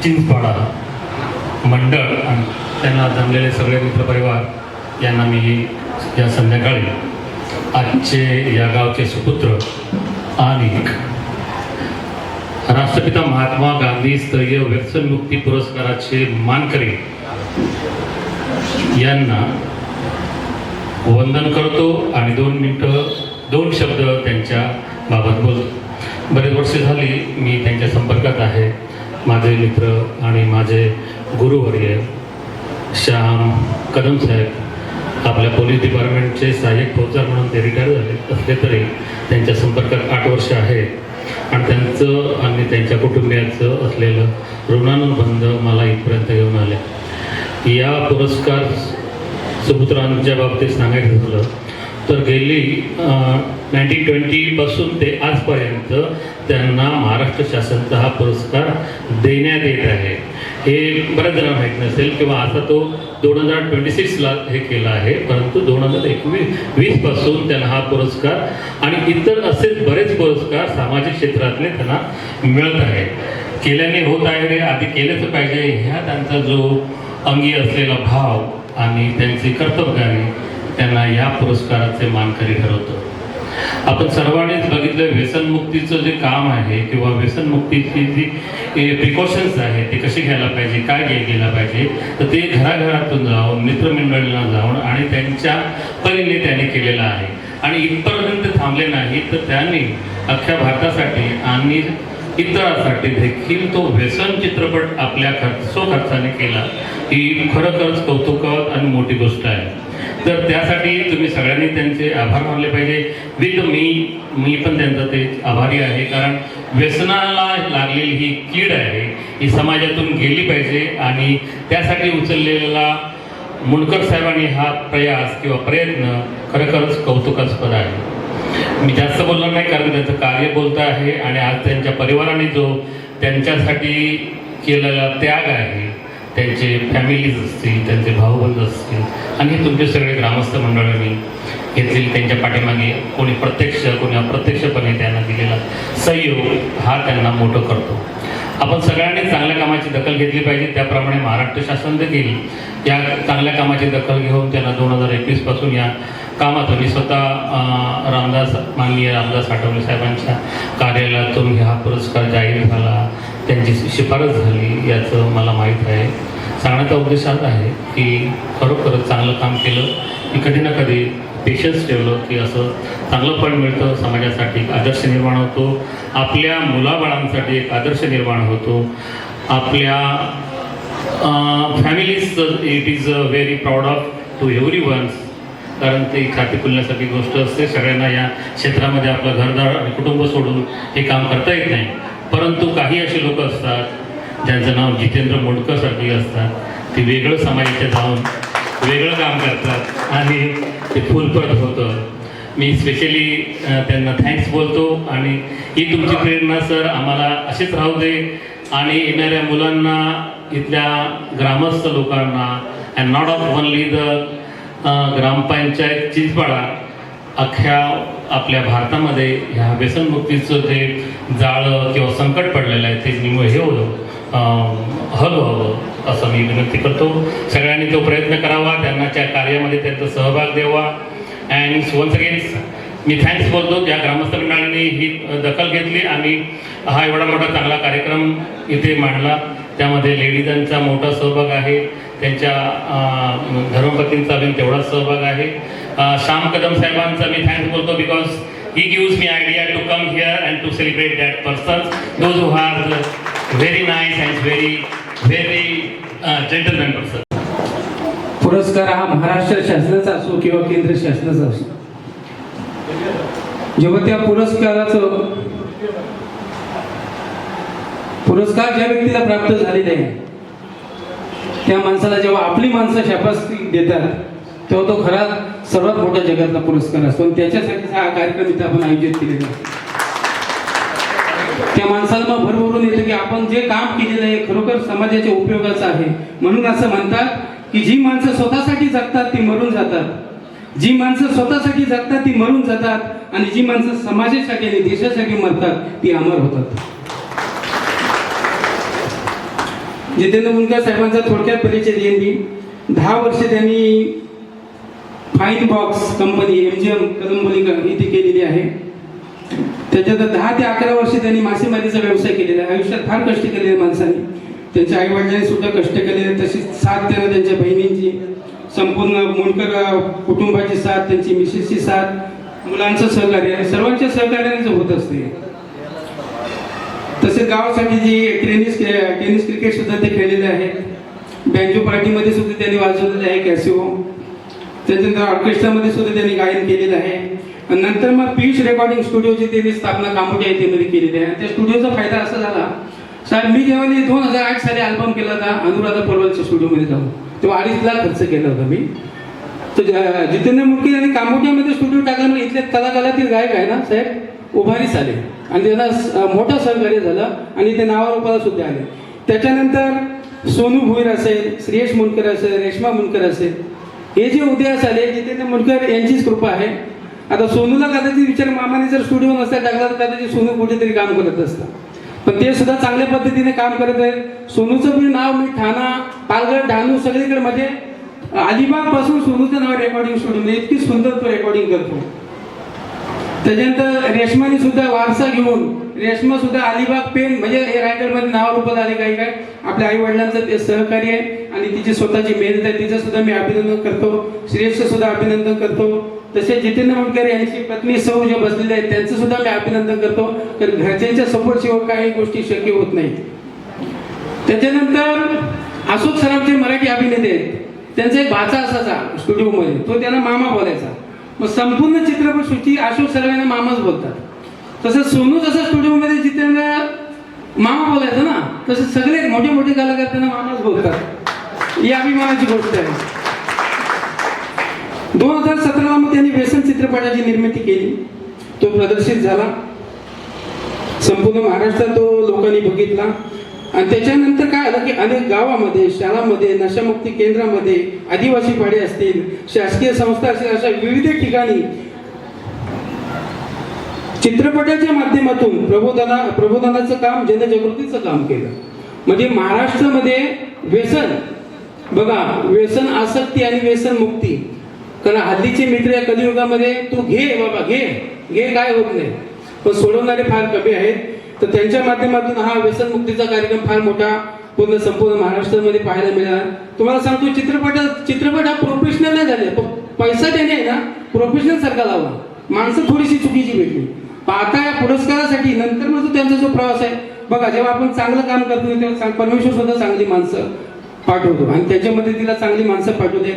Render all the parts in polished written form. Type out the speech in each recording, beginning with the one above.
चिंचपाडा मंडळ आणि त्यांना जमलेले सगळे मित्रपरिवार यांना मी या संध्याकाळी आजचे या गावचे सुपुत्र आणि राष्ट्रपिता महात्मा गांधी स्तरीय व्यसनमुक्ती पुरस्काराचे मानकरी यांना वंदन करतो आणि 2 मिनिटं 2 शब्द त्यांच्या बाबत बोलतो। बरेच वर्षे झाली मी त्यांच्या संपर्कात आहे। माझे मित्र आणि माझे गुरुवर्य श्याम कदम साहेब आपल्या पोलीस डिपार्टमेंटचे सहाय्यक फौजदार म्हणून ते रिटायर झाले असले तरी त्यांच्या संपर्कात 8 वर्ष आहे आणि त्यांचं आणि त्यांच्या कुटुंबियांचं असलेलं ऋणानुबंध मला इथपर्यंत घेऊन आले। या पुरस्कार सुपुत्रांच्या बाबतीत सांगायचं झालं तर गेली 1920 पासून ते आजपर्यंत त्यांना महाराष्ट्र शासनाचा हा पुरस्कार देण्यात येत आहे। हे बऱ्याच जणांना माहीत नसेल किंवा आता तो 2026ला हे केला आहे, परंतु 2021 पासून त्यांना हा पुरस्कार आणि इतर असेच बरेच पुरस्कार सामाजिक क्षेत्रातले त्यांना मिळत आहे। केल्याने होत आहे रे, आधी केलंच पाहिजे ह्या त्यांचा जो अंगी असलेला भाव आणि त्यांची कर्तव्यगारी त्यांना या पुरस्काराचे मानकरी ठरवतो। आपण सर्वांनीच बघितलं व्यसनमुक्तीचं जे काम आहे किंवा व्यसनमुक्तीची जी प्रिकॉशन्स आहे ते कशी घ्यायला पाहिजे, काय गेला पाहिजे, तर ते घराघरातून जाऊन मित्रमंडळींना जाऊन आणि त्यांच्या परीने त्यांनी केलेलं आहे। आणि इथपर्यंत थांबले नाही तर त्यांनी अख्ख्या भारतासाठी आणि इतरांसाठी देखील तो व्यसन चित्रपट आपल्या स्वखर्चाने केला ही खरोखरच कौतुकास्पद आणि मोठी गोष्ट आहे। तर त्यासाठी तुम्ही सगळ्यांनी त्यांचे आभार मानले पाहिजे। विथ मी पण त्यांचा ते आभारी आहे, कारण व्यसनाला लागलेली ही कीड आहे ही समाजातून गेली पाहिजे आणि त्यासाठी उचललेला मुंडकर साहेबांनी हा प्रयास किंवा प्रयत्न खरोखरच कौतुकास्पद आहे। मी जास्त बोलणार नाही कारण त्यांचं कार्य बोलतं आहे आणि आज त्यांच्या परिवाराने जो त्यांच्यासाठी केलेला त्याग आहे, त्यांचे फॅमिलीज असतील, त्यांचे भाऊबंद असतील आणि तुमचे सगळे ग्रामस्थ मंडळांनी घेतलेली त्यांच्या पाठीमागे कोणी प्रत्यक्ष कोणी अप्रत्यक्षपणे त्यांना दिलेला सहयोग हा त्यांना मोठं करतो। आपण सगळ्यांनी चांगल्या कामाची दखल घेतली पाहिजे। त्याप्रमाणे महाराष्ट्र शासन देखील या चांगल्या कामाची दखल घेऊन त्यांना 2021 पासून या कामात मी स्वतः माननीय रामदास आठवले साहेबांच्या कार्यालयातून हा पुरस्कार जाहीर झाला, त्यांची शिफारस झाली याचं मला माहीत आहे। सांगण्याचा उद्देश असा आहे की खरोखरच चांगलं काम केलं की कधी ना कधी पेशन्स ठेवलं की असं चांगलं फळ मिळतं, समाजासाठी एक आदर्श निर्माण होतो, आपल्या मुलाबाळांसाठी एक आदर्श निर्माण होतो, आपल्या families it is very proud of to everyone's, कारण ते छाती फुलण्यासारखी गोष्ट असते। सगळ्यांना या क्षेत्रामध्ये आपलं घरदार आणि कुटुंब सोडून हे काम करता येत नाही, परंतु काही असे लोक असतात ज्यांचं नाव जितेंद्र मुंडकरसारखी असतात, ते वेगळं समाजाच्या जाऊन वेगळं काम करतात आणि ते फुलप्रत होतं। मी स्पेशली त्यांना थँक्स बोलतो आणि ही तुमची प्रेरणा सर आम्हाला अशीच राहू दे आणि येणाऱ्या मुलांना, इथल्या ग्रामस्थ लोकांना and not of only the Grampanchayat Chinchpada, अख्ख्या आपल्या भारतामध्ये ह्या व्यसनमुक्तीचं जे जाळं किंवा संकट पडलेलं आहे ते हे हल व्हावं असं मी विनंती करतो। सगळ्यांनी तो प्रयत्न करावा, त्यांना त्या कार्यामध्ये त्यांचा सहभाग द्यावा। अँड वन्स अगेन मी थँक्स बोलतो ज्या ग्रामस्थ मंडळांनी ही दखल घेतली आणि हा एवढा मोठा चांगला कार्यक्रम इथे मांडला। त्यामध्ये लेडीजांचा मोठा सहभाग आहे, त्यांच्या धर्मपत्नींचा पण तेवढाच सहभाग आहे। श्याम कदम साहेबांचा मी थँक्स बोलतो because he gives me idea to come here and to celebrate that person those who are very nice and very gentleman person. पुरस्कार हा महाराष्ट्र शासनाचा असो किंवा केंद्र शासनाचा असो, जेव्हा त्या पुरस्कार ज्या व्यक्तीला प्राप्त झालेला आहे त्या माणसाला जेव्हा आपली माणसं शाबासकी देतात तेव्हा तो खरा सर्वात मोठा जगातला पुरस्कार असतो आणि त्याच्यासाठी हा कार्यक्रम इथे आपण आयोजित केलेला आहे। त्या माणसाला मग भरभरून येतं की आपण जे काम केलेलं आहे खरोखर समाजाच्या उपयोगाचं आहे। म्हणून असं म्हणतात की जी माणसं स्वतःसाठी जगतात ती मरून जातात, जी माणसं स्वतःसाठी जगतात ती मरून जातात आणि जी माणसं समाजासाठी आणि देशासाठी मरतात ती अमर होतात। जितेंद्र मुंडकर साहेबांचा थोडक्यात परिचय देईन मी. 10 वर्ष त्यांनी फाईन बॉक्स कंपनी MGM कदंबोली इथे केलेली आहे. त्याच्यात 10 ते 11 वर्ष त्यांनी मासेमारीचा व्यवसाय केलेला आहे. आयुष्यात फार कष्ट केलेले माणसांनी. त्यांच्या आई वडिलांनी सुद्धा कष्ट केलेले, तशीच साथ त्यांना त्यांच्या बहिणींची, संपूर्ण मुंडकर कुटुंबाची साथ, त्यांची मिसेसची साथ, मुलांचं सहकार्य, सर्वांच्या सहकार्याने होत असते. तसेच गावासाठी जी टेनिस क्रिकेट सुद्धा ते खेळलेले आहेत. बँजो पार्टीमध्ये सुद्धा त्यांनी वाजवलेलं आहे, कॅसिओ. त्याच्यानंतर ऑर्केस्ट्रामध्ये सुद्धा त्यांनी गायन केलेलं आहे. आणि नंतर मग पीयूष रेकॉर्डिंग स्टुडिओची त्यांनी स्थापना कामोठ्या येथेमध्ये केलेली आहे. त्या स्टुडिओचा फायदा असा झाला, साहेब मी जेव्हा 2008 साली अल्बम केला होता अनुराधा पडवलच्या स्टुडिओमध्ये जाऊन, तेव्हा 2.5 लाख खर्च केला होता मी. तर जितेंद्र मुंडकर यांनी कामोठ्यामध्ये स्टुडिओ टाकल्यामुळे इथले कलाकारातील गायक आहे ना साहेब उभारीस आले आणि त्यांना मोठं सहकार्य झालं आणि ते नावारूपाला सुद्धा आले. त्याच्यानंतर सोनू भोईर असेल, श्रेयश मुंडकर असेल, रेश्मा मुंडकर असेल, हे जे उदयास आले जितेंद्र मुंडकर यांचीच कृपा आहे. आता सोनूला कदाचित विचार मामाने जर स्टुडिओ नसता टाकला तर कदाचित सोनू कुठेतरी काम करत असता, पण ते सुद्धा चांगल्या पद्धतीने काम करत आहेत. सोनूचं पण नाव मी ठाणा, पालघर, डहाणू सगळीकडे म्हणजे अलिबाग पासून सोनूचं नाव रेकॉर्डिंग स्टुडिओ, इतकी सुंदर तो रेकॉर्डिंग करतो. त्याच्यानंतर रेशमाने सुद्धा वारसा घेऊन रेशमा सुद्धा अलिबाग पेन म्हणजे रायगडमध्ये नावारूपाला आले. काही काय आपल्या आई वडिलांचं ते सहकार्य आहे आणि तिची स्वतःची मेहनत आहे, तिचं सुद्धा मी अभिनंदन करतो. श्रेयसचं सुद्धा अभिनंदन करतो. तसेच जितेंद्र मुंडकर यांची पत्नी सौ जे बसलेले आहेत त्यांचं सुद्धा मी अभिनंदन करतो, कारण घरच्यांच्या सपोर्ट शिवाय काही गोष्टी शक्य होत नाही. त्याच्यानंतर अशोक सराफचे मराठी अभिनेते आहेत. त्यांचा एक भाचा असायचा स्टुडिओमध्ये, तो त्यांना मामा बोलायचा. मग संपूर्ण चित्रपटसृष्टी अशोक सराफ यांना मामाच बोलतात. तसं सोनू जसं स्टुडिओमध्ये जितेंद्र मामा बोलायचं ना, तसं सगळे मोठे मोठे कलाकार त्यांना मामाच बोलतात. ही अभिमानाची गोष्ट आहे. 2017ला मग त्यांनी व्यसन चित्रपटाची निर्मिती केली. तो प्रदर्शित झाला, संपूर्ण महाराष्ट्रात तो लोकांनी बघितला. आणि त्याच्यानंतर काय आलं की अनेक गावामध्ये, शाळांमध्ये, नशामुक्ती केंद्रामध्ये, आदिवासी पाडे असतील, शासकीय संस्था असतील, अशा विविध ठिकाणी चित्रपटाच्या माध्यमातून प्रबोधनाचं काम, जनजागृतीचं काम केलं. म्हणजे महाराष्ट्रामध्ये व्यसन बघा, व्यसन आसक्ती आणि व्यसन मुक्ती. कारण हल्लीचे मित्र या कलियुगामध्ये तू घे बाबा, घे घे काय होत नाही, पण सोडवणारे फार कमी आहेत. तर त्यांच्या माध्यमातून हा व्यसन मुक्तीचा कार्यक्रम फार मोठा पूर्ण संपूर्ण महाराष्ट्रामध्ये पाहायला मिळाला. तुम्हाला सांगतो चित्रपट हा प्रोफेशनल नाही झाले, पैसा त्याने आहे ना प्रोफेशनल सारखा लावला. माणसं थोडीशी चुकीची भेटली. आता या पुरस्कारासाठी नंतर मग त्यांचा जो प्रवास आहे बघा, जेव्हा आपण चांगलं काम करतो तेव्हा परमेश्वर सुद्धा चांगली माणसं पाठवतो आणि त्याच्या मदतीला चांगली माणसं पाठवते.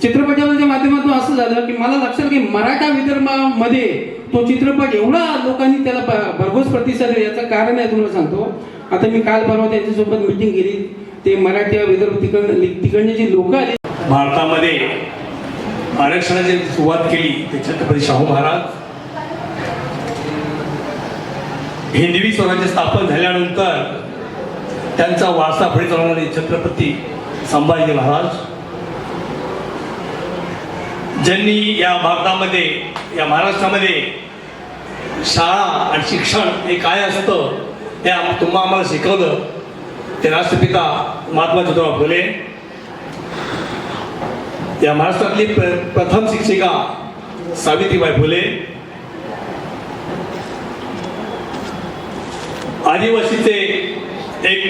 चित्रपटाच्या माध्यमातून असं झालं की मला लक्षात की मराठा विदर्भामध्ये तो चित्रपट एवढा लोकांनी त्याला भरघोस प्रतिसाद दिला. याचं कारण आहे तुम्हाला सांगतो. आता मी काल परवा त्यांच्यासोबत मीटिंग केली. ते मराठी विदर्भ तिकडचे जे लोक आले, भारतामध्ये आरक्षणाची सुरुवात केली ते छत्रपती शाहू महाराज. हिंदवी स्वराज्य स्थापन झाल्यानंतर त्यांचा वारसा पुढे चालवणारे छत्रपती संभाजी महाराज, ज्यांनी या भारतामध्ये, या महाराष्ट्रामध्ये शाळा आणि शिक्षण हे काय असतं हे तुम्हाला आम्हाला शिकवलं. ते राष्ट्रपिता महात्मा ज्योतिराव फुले, या महाराष्ट्रातली प्रथम शिक्षिका सावित्रीबाई फुले, आदिवासीचे एक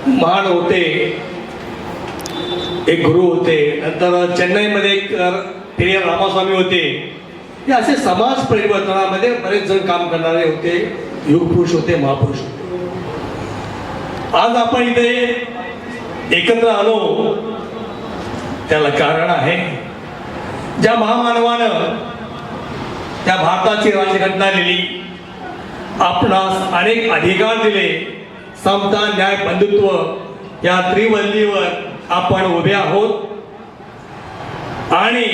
महान होते, एक गुरु होते. नंतर चेन्नईमध्ये एक पेरियार रामास्वामी होते. हे असे समाज परिवर्तनामध्ये बरेच जण काम करणारे होते, युगपुरुष होते, महापुरुष होते. आज आपण इथे एकत्र आलो त्याला कारण आहे, ज्या महामानवानं त्या भारताची राज्यघटना लिहिली, आपणास अनेक अधिकार दिले, समता, न्याय, बंधुत्व या त्रिवल्लीवर आपण उभे आहोत. आणि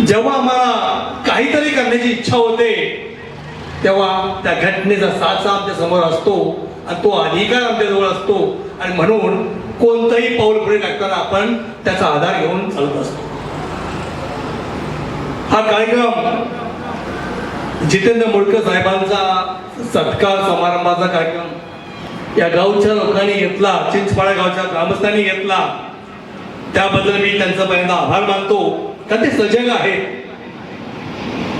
जेव्हा आम्हाला काहीतरी करण्याची इच्छा होते तेव्हा त्या घटनेचा साचा आमच्या समोर असतो आणि तो अधिकार आमच्याजवळ असतो. आणि म्हणून कोणतंही पाऊल पुढे टाकताना आपण त्याचा आधार घेऊन चालत असतो. हा कार्यक्रम जितेंद्र मुंडकर साहेबांचा सत्कार समारंभाचा कार्यक्रम या गावच्या लोकांनी घेतला, चिंचपाडा गावच्या ग्रामस्थांनी घेतला, त्याबद्दल मी त्यांचा पहिल्यांदा आभार मानतो. तर ते सजग आहेत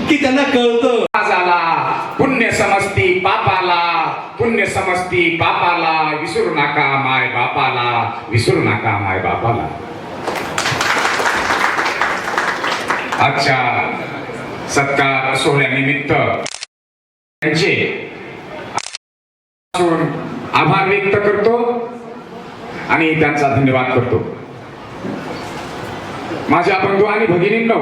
की त्यांना कळतं झाला पुण्य समजती पापाला, पुण्य समजती पापाला, विसरू नका माय बापाला, विसरू नका माय बापाला. आजच्या सत्कार सोहळ्यानिमित्त त्यांचे आभार व्यक्त करतो आणि त्यांचा धन्यवाद करतो. माझ्या बंधू आणि भगिनींनो,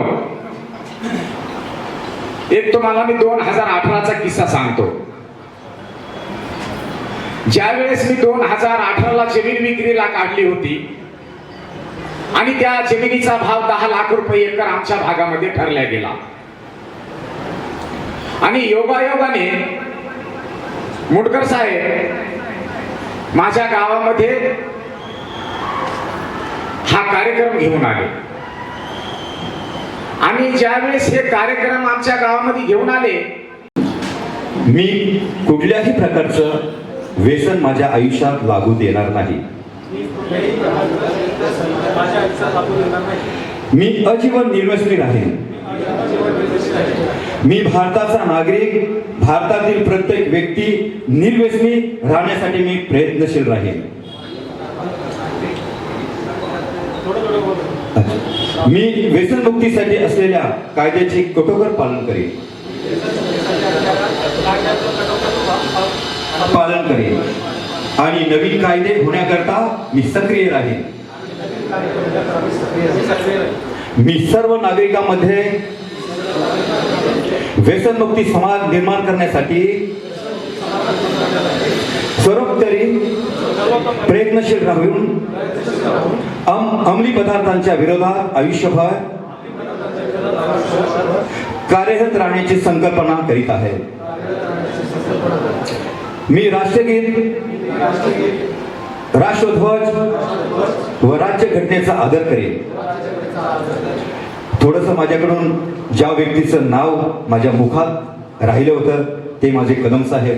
एक तुम्हाला मी 2018चा किस्सा सांगतो. ज्या वेळेस मी 2018ला जमीन विक्रीला काढली होती आणि त्या जमिनीचा भाव 10 लाख रुपये एकर आमच्या भागामध्ये ठरला गेला आणि योगायोगाने मुडकर साहेब माझ्या गावामध्ये हा कार्यक्रम घेऊन आले आणि ज्यावेळेस हे कार्यक्रम आमच्या गावामध्ये घेऊन आले, मी कुठल्याही प्रकारचं व्यसन माझ्या आयुष्यात लागू देणार नाही. मी आजीवन निर्व्यसनी राहीन. मी भारताचा नागरिक, भारतातील प्रत्येक व्यक्ती निर्व्यसनी राहण्यासाठी मी प्रयत्नशील राहीन. मी व्यसनमुक्तीसाठी असलेल्या कायद्याचे कठोर पालन करेन. आणि नवीन कायदे होण्याकरता मी सक्रिय राहीन. मी सर्व नागरिकांमध्ये व्यसनमुक्ती समाज निर्माण करण्यासाठी सर्वोत्तरी प्रयत्नशील राहून अंमली पदार्थांच्या विरोधात आयुष्यभर कार्यरत राहण्याची संकल्पना करीत आहे. मी राष्ट्रगीत, राष्ट्रध्वज व राज्यघटनेचा आदर करेन. थोडस माझ्याकडून ज्या व्यक्तीचं नाव माझ्या मुखात राहिलं होतं ते माझे कदम साहेब,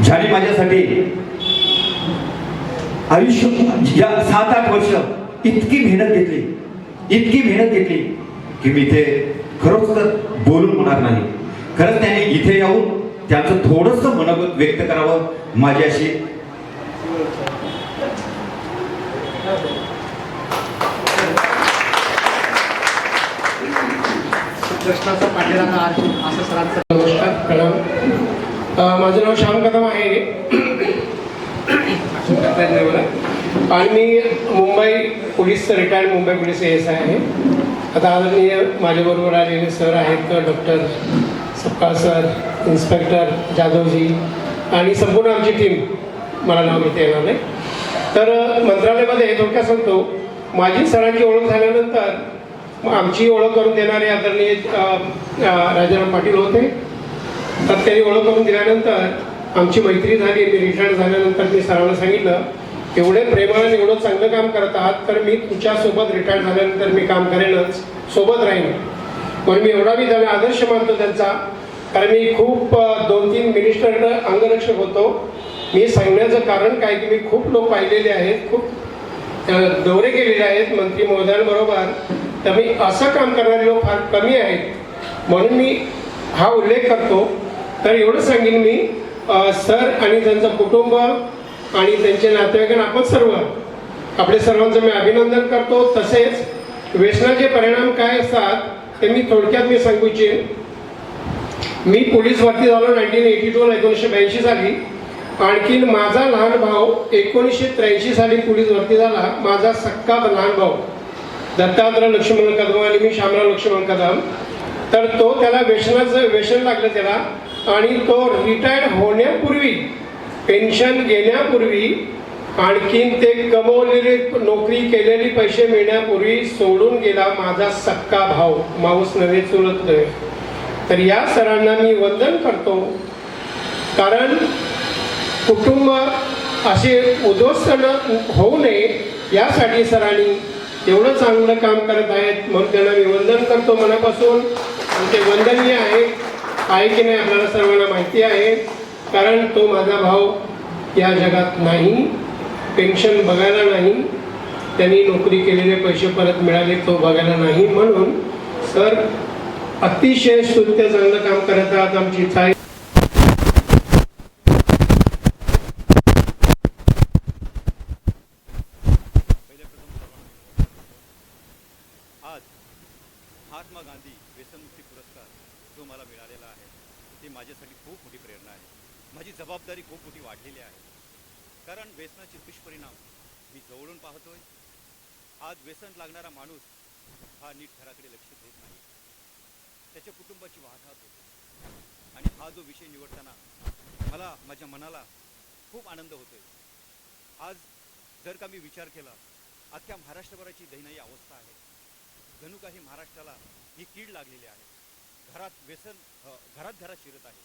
ज्याने माझ्यासाठी आयुष्य या 7-8 वर्ष इतकी मेहनत घेतली की मी इथे खरंच तर बोलून होणार नाही. खरंच त्याने इथे येऊन त्याचं थोडस मनोगत व्यक्त करावं माझ्याशी. नमस्कार, प्रणाम. माझं नाव श्याम कदम आहे आणि मी Mumbai police retired Mumbai police ASI आहे. आता आदरणीय माझ्याबरोबर आलेले सर आहेत, doctor Sapkal sir, inspector Jadhavji आणि संपूर्ण आमची टीम, मला नाव घेता येणार नाही. तर मंत्रालयामध्ये थोडक्यात सांगतो, माझी सरांची ओळख झाल्यानंतर आमची ओळख करून देणारे आदरणीय राजाराम पाटील होते. तर त्यांनी ओळख करून दिल्यानंतर आमची मैत्री झाली. मी रिटायर्ड झाल्यानंतर मी सरांना सांगितलं, एवढे प्रेमाने एवढं चांगलं काम करत आहात तर मी तुमच्यासोबत रिटायर्ड झाल्यानंतर मी काम करेनच, सोबत राहीन. पण मी एवढा मी त्यांना आदर्श मानतो त्यांचा, कारण मी खूप 2-3 मिनिस्टर अंगरक्षक होतो. मी सांगण्याचं कारण काय की मी खूप लोक पाहिलेले आहेत, खूप दौरे केलेले आहेत मंत्री महोदयांबरोबर. तर मी असं काम करणारे लोक फार कमी आहेत, म्हणून मी हा उल्लेख करतो. तर एवढं सांगेन मी, सर आणि त्यांचं कुटुंब आणि त्यांचे नातेवाईकांना आपण सर्व आपले सर्वांचं मी अभिनंदन करतो. तसेच व्यसनाचे परिणाम काय असतात ते मी थोडक्यात मी सांगू इच्छेन. मी पोलीस भरती झालो 1982 साली. आणखीन माझा लहान भाऊ 1983 साली पोलीस भरती झाला. माझा सक्का लहान भाऊ दत्तात्रय लक्ष्मण कदम आणि मी शामराव लक्ष्मण कदम. तर तो त्याला व्यसन लागलं त्याला, आणि तो रिटायर्ड होण्यापूर्वी, पेन्शन घेण्यापूर्वी, आणखीन ते कमवलेले नोकरी केलेली पैसे मिळण्यापूर्वी सोडून गेला माझा सक्का भाऊ, माऊस नव्हे चुलत नव्हे. तर या सरांना मी वंदन करतो, कारण कुटुंब असे उद्ध्वस्त होऊ नये यासाठी सरांनी एवढं चांगलं काम करत आहेत, म्हणून त्यांना मी वंदन करतो मनापासून. आणि ते वंदनीय आहे की नाही आपल्याला सर्वांना माहिती आहे. कारण तो माझा भाऊ या जगात नाही, पेन्शन बघायला नाही, त्यांनी नोकरी केलेले पैसे परत मिळाले तो बघायला नाही. म्हणून सर अतिशय स्तुत्य चांगलं काम करत आहात. आमची इच्छा आहे आज महात्मा गांधी व्यसनमुक्ती पुरस्कार जो मला मिळालेला आहे ते माझ्यासाठी खूप मोठी प्रेरणा आहे. माझी जबाबदारी खूप मोठी वाढलेली आहे, कारण व्यसनाचे दुष्परिणाम मी जवळून पाहतोय. आज व्यसन लागणारा माणूस हा नीट घराकडे लक्ष देत नाही, त्याच्या कुटुंबाची वाहनात होते. आणि हा जो विषय निवडताना मला माझ्या मनाला खूप आनंद होतोय. आज जर का मी विचार केला, अख्ख्या महाराष्ट्रभराची दयनीय अवस्था आहे. जणू काही महाराष्ट्राला ही कीड लागलेली आहे. घरात व्यसन घरात शिरत आहे.